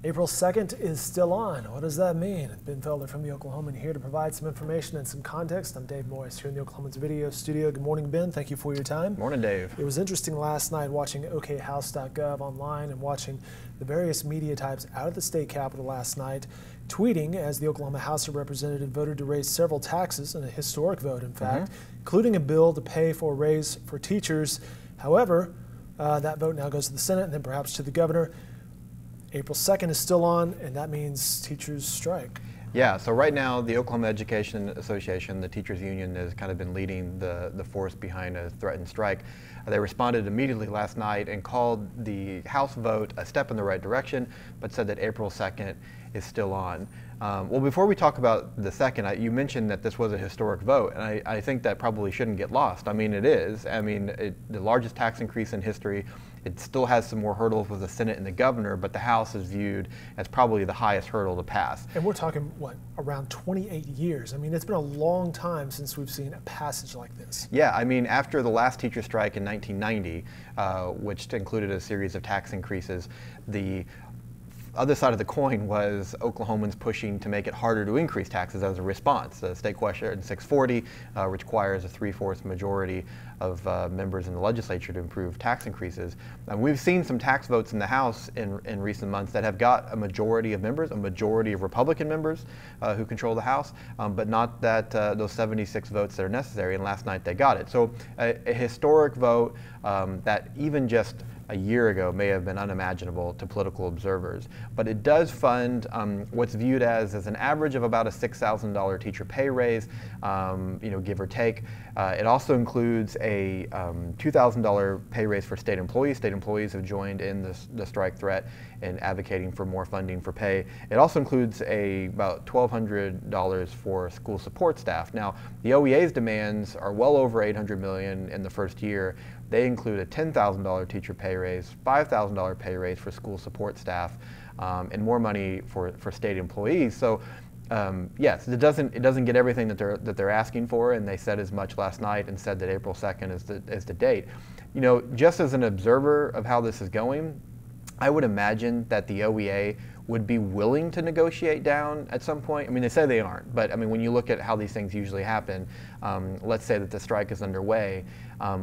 April 2nd is still on. What does that mean? Ben Felder from the Oklahoman here to provide some information and some context. I'm Dave Morris here in the Oklahoman's video studio. Good morning, Ben. Thank you for your time. Morning, Dave. It was interesting last night watching okhouse.gov online and watching the various media types out of the state capitol last night tweeting as the Oklahoma House of Representatives voted to raise several taxes, in a historic vote, in fact, including a bill to pay for a raise for teachers. However, that vote now goes to the Senate and then perhaps to the governor. April 2nd is still on, and that means teachers strike. Yeah, so right now the Oklahoma Education Association, the teachers union, has kind of been leading the force behind a threatened strike. They responded immediately last night and called the House vote a step in the right direction, but said that April 2nd is still on. Well, before we talk about the second, you mentioned that this was a historic vote, and I think that probably shouldn't get lost. I mean, it is. I mean, the largest tax increase in history. It still has some more hurdles with the Senate and the governor, but the House is viewed as probably the highest hurdle to pass. And we're talking, what, around 28 years? I mean, it's been a long time since we've seen a passage like this. Yeah, I mean, after the last teacher strike in 1990, which included a series of tax increases, the other side of the coin was Oklahomans pushing to make it harder to increase taxes as a response. The state question 640 requires a 3/4 majority of members in the legislature to approve tax increases. And we've seen some tax votes in the House in recent months that have got a majority of members, a majority of Republican members who control the House, but not that those 76 votes that are necessary, and last night they got it. So a historic vote that even just a year ago may have been unimaginable to political observers. But it does fund what's viewed as an average of about a $6,000 teacher pay raise, give or take. It also includes a $2,000 pay raise for state employees. State employees have joined in the strike threat and advocating for more funding for pay. It also includes about $1,200 for school support staff. Now, the OEA's demands are well over $800 million in the first year. They include a $10,000 teacher pay raise, $5,000 pay raise for school support staff, and more money for state employees. So yes, it doesn't get everything that they're asking for, and they said as much last night and said that April 2nd is the date. You know, just as an observer of how this is going, I would imagine that the OEA would be willing to negotiate down at some point. I mean, they say they aren't, but I mean, when you look at how these things usually happen, let's say that the strike is underway,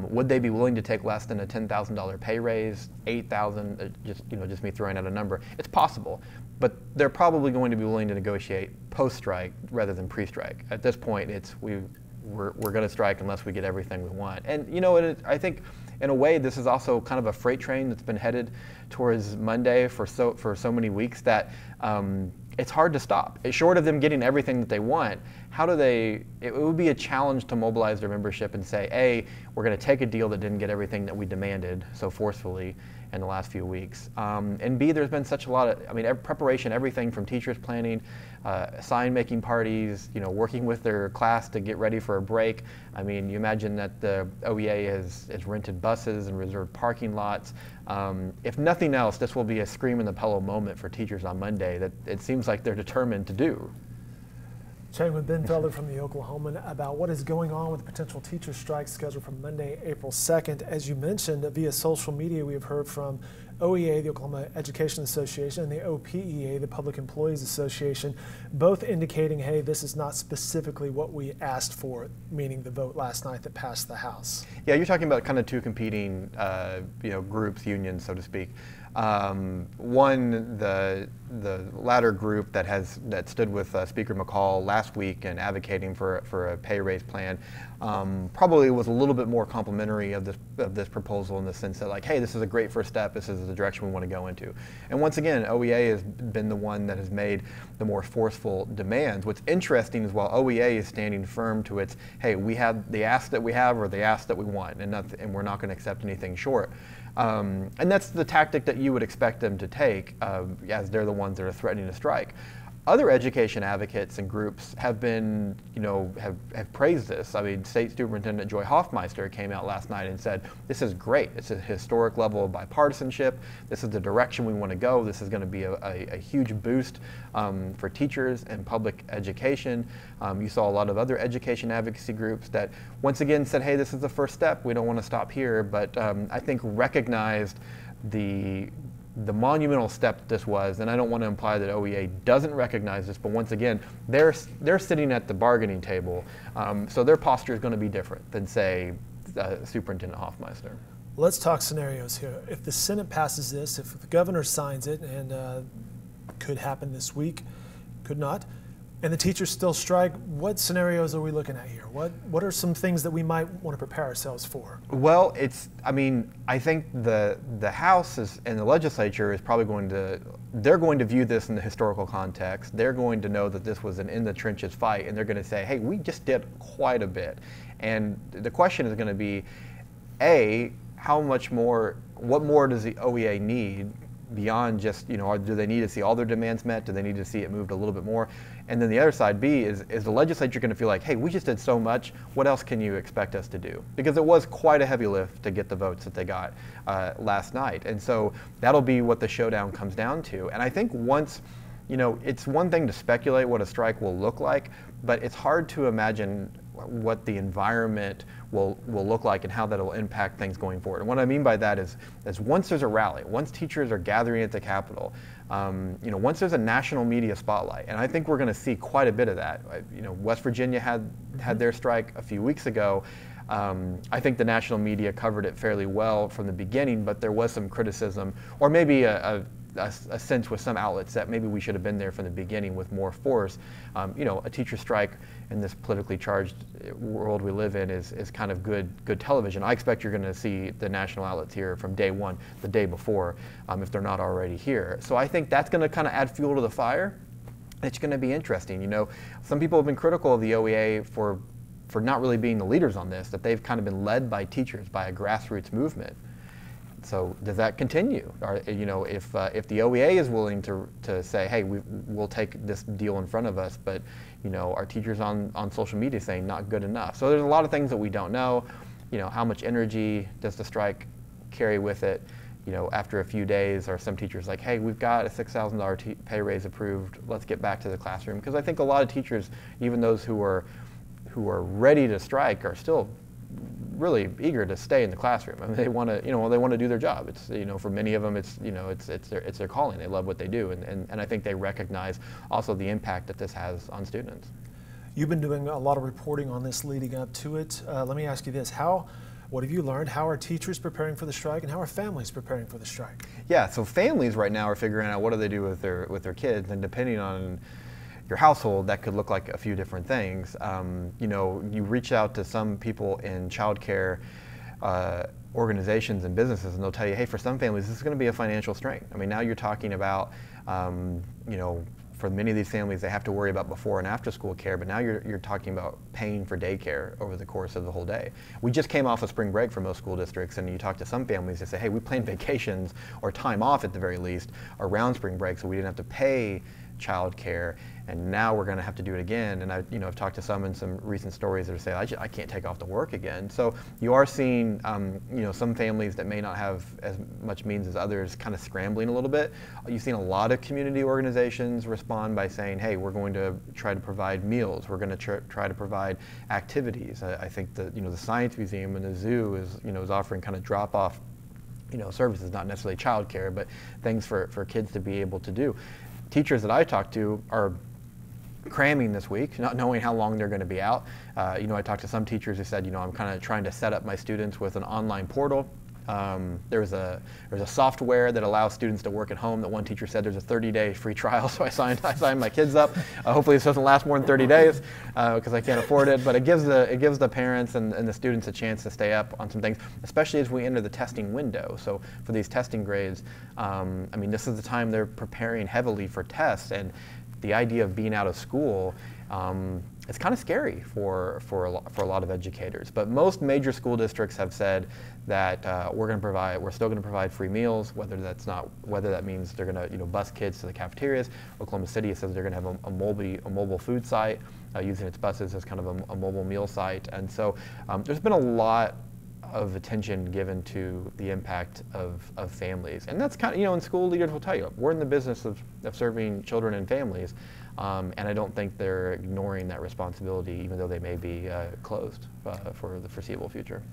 would they be willing to take less than a $10,000 pay raise, $8,000? Just me throwing out a number. It's possible, but they're probably going to be willing to negotiate post-strike rather than pre-strike. At this point, we're going to strike unless we get everything we want. And you know, I think in a way this is also kind of a freight train that's been headed towards Monday for so many weeks that it's hard to stop. Short of them getting everything that they want, it would be a challenge to mobilize their membership and say, A, we're going to take a deal that didn't get everything that we demanded so forcefully in the last few weeks. And B, there's been such a lot of, preparation, everything from teachers planning, sign-making parties, working with their class to get ready for a break. I mean, you imagine that the OEA has rented buses and reserved parking lots. If nothing else, this will be a scream in the pillow moment for teachers on Monday that it seems like they're determined to do. Chatting with Ben Felder from the Oklahoman about what is going on with potential teacher strikes scheduled for Monday, April 2nd. As you mentioned, via social media, we have heard from OEA, the Oklahoma Education Association, and the OPEA, the Public Employees Association, both indicating, hey, this is not specifically what we asked for, meaning the vote last night that passed the House. Yeah, you're talking about kind of two competing groups, unions, so to speak. One, the latter group that stood with Speaker McCall last week and advocating for a pay raise plan, probably was a little bit more complimentary of this proposal in the sense that, like, hey, this is a great first step. This is the direction we want to go into. And once again, OEA has been the one that has made the more forceful demands. What's interesting is while OEA is standing firm to its, hey, we have the ask that we have or the ask that we want, and we're not going to accept anything short. And that's the tactic that you would expect them to take, as they're the ones that are threatening to strike. Other education advocates and groups have been, have praised this. I mean, State Superintendent Joy Hoffmeister came out last night and said, this is great. It's a historic level of bipartisanship. This is the direction we want to go. This is going to be a huge boost for teachers and public education. You saw a lot of other education advocacy groups that once again said, hey, this is the first step. We don't want to stop here, but I think recognized the the monumental step that this was, and I don't want to imply that OEA doesn't recognize this, but once again, they're sitting at the bargaining table, so their posture is going to be different than, say, Superintendent Hofmeister. Let's talk scenarios here. If the Senate passes this, if the governor signs it, and could happen this week, could not, and the teachers still strike, what scenarios are we looking at here? What are some things that we might want to prepare ourselves for? Well, I think the House and the legislature is probably they're going to view this in the historical context. They're going to know that this was an in-the-trenches fight, and they're going to say, hey, we just did quite a bit. And the question is going to be, A, what more does the OEA need beyond just, do they need to see all their demands met? Do they need to see it moved a little bit more? And then the other side, B, is the legislature going to feel like, hey, we just did so much, what else can you expect us to do? Because it was quite a heavy lift to get the votes that they got last night. And so that'll be what the showdown comes down to. And I think once, it's one thing to speculate what a strike will look like, but it's hard to imagine what the environment will look like and how that will impact things going forward. And what I mean by that is once there's a rally, once teachers are gathering at the Capitol, once there's a national media spotlight, and I think we're going to see quite a bit of that. West Virginia had their strike a few weeks ago. I think the national media covered it fairly well from the beginning, but there was some criticism, or maybe a sense with some outlets that maybe we should have been there from the beginning with more force. A teacher strike in this politically charged world we live in is kind of good television. I expect you're going to see the national outlets here from day one, the day before, if they're not already here. So I think that's going to kind of add fuel to the fire. It's going to be interesting. Some people have been critical of the OEA for not really being the leaders on this, that they've kind of been led by teachers, by a grassroots movement. So does that continue? If the OEA is willing to say, hey, we'll take this deal in front of us, but our teachers on social media saying not good enough. So there's a lot of things that we don't know. How much energy does the strike carry with it? After a few days, are some teachers like, hey, we've got a $6,000 pay raise approved, let's get back to the classroom? Because I think a lot of teachers, even those who are ready to strike, are still really eager to stay in the classroom. I mean, they want to do their job. It's for many of them, it's their calling. They love what they do, and I think they recognize also the impact that this has on students. You've been doing a lot of reporting on this leading up to it. Let me ask you this: what have you learned? How are teachers preparing for the strike, and how are families preparing for the strike? Yeah, so families right now are figuring out what do they do with their kids, and depending on your household, that could look like a few different things. You reach out to some people in childcare organizations and businesses, and they'll tell you, hey, for some families, this is going to be a financial strain. I mean, now you're talking about, for many of these families, they have to worry about before and after school care, but now you're talking about paying for daycare over the course of the whole day. We just came off of spring break for most school districts, and you talk to some families, they say, hey, we planned vacations or time off at the very least around spring break, so we didn't have to pay child care, and now we're going to have to do it again. And I've talked to some in some recent stories that are saying, I can't take off to work again. So you are seeing some families that may not have as much means as others kind of scrambling a little bit. You've seen a lot of community organizations respond by saying, hey, we're going to try to provide meals, we're going to try to provide activities. I think that the Science Museum and the zoo is offering kind of drop off services, not necessarily child care, but things for kids to be able to do. Teachers that I talk to are cramming this week, not knowing how long they're going to be out. I talked to some teachers who said, I'm kind of trying to set up my students with an online portal. There's a software that allows students to work at home that one teacher said there's a 30-day free trial, so I signed my kids up. Hopefully this doesn't last more than 30 days because I can't afford it, but it gives the parents and the students a chance to stay up on some things, especially as we enter the testing window. So for these testing grades, this is the time they're preparing heavily for tests, and the idea of being out of school, it's kind of scary for a lot of educators. But most major school districts have said that we're still going to provide free meals, whether that means they're going to bus kids to the cafeterias. Oklahoma City says they're going to have a mobile food site, using its buses as kind of a mobile meal site. And so there's been a lot of attention given to the impact of families. And that's kind of, and school leaders will tell you, we're in the business of serving children and families, and I don't think they're ignoring that responsibility, even though they may be closed for the foreseeable future.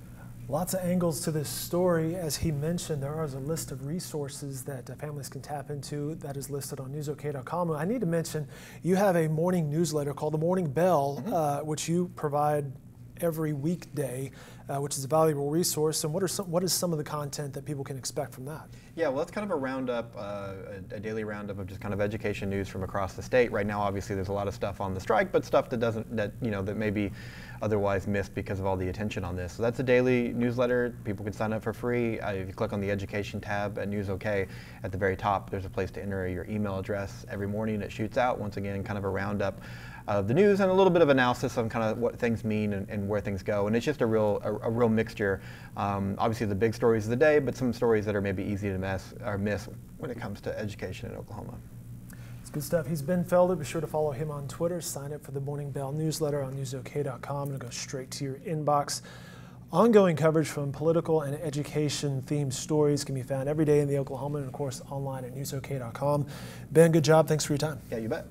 Lots of angles to this story. As he mentioned, there is a list of resources that families can tap into that is listed on newsok.com. I need to mention you have a morning newsletter called The Morning Bell, which you provide every weekday, which is a valuable resource. And what is some of the content that people can expect from that? Yeah, well, it's kind of a roundup, a daily roundup of just kind of education news from across the state. Right now, obviously, there's a lot of stuff on the strike, but stuff that may be otherwise missed because of all the attention on this. So that's a daily newsletter. People can sign up for free. If you click on the education tab at News OK, at the very top, there's a place to enter your email address every morning. It shoots out, once again, kind of a roundup of the news and a little bit of analysis on kind of what things mean and where things go. And it's just a real mixture. Obviously the big stories of the day, but some stories that are maybe easy to miss when it comes to education in Oklahoma. It's good stuff. He's Ben Felder. Be sure to follow him on Twitter. Sign up for the Morning Bell newsletter on newsok.com and go straight to your inbox. Ongoing coverage from political and education-themed stories can be found every day in the Oklahoman and, of course, online at newsok.com. Ben, good job. Thanks for your time. Yeah, you bet.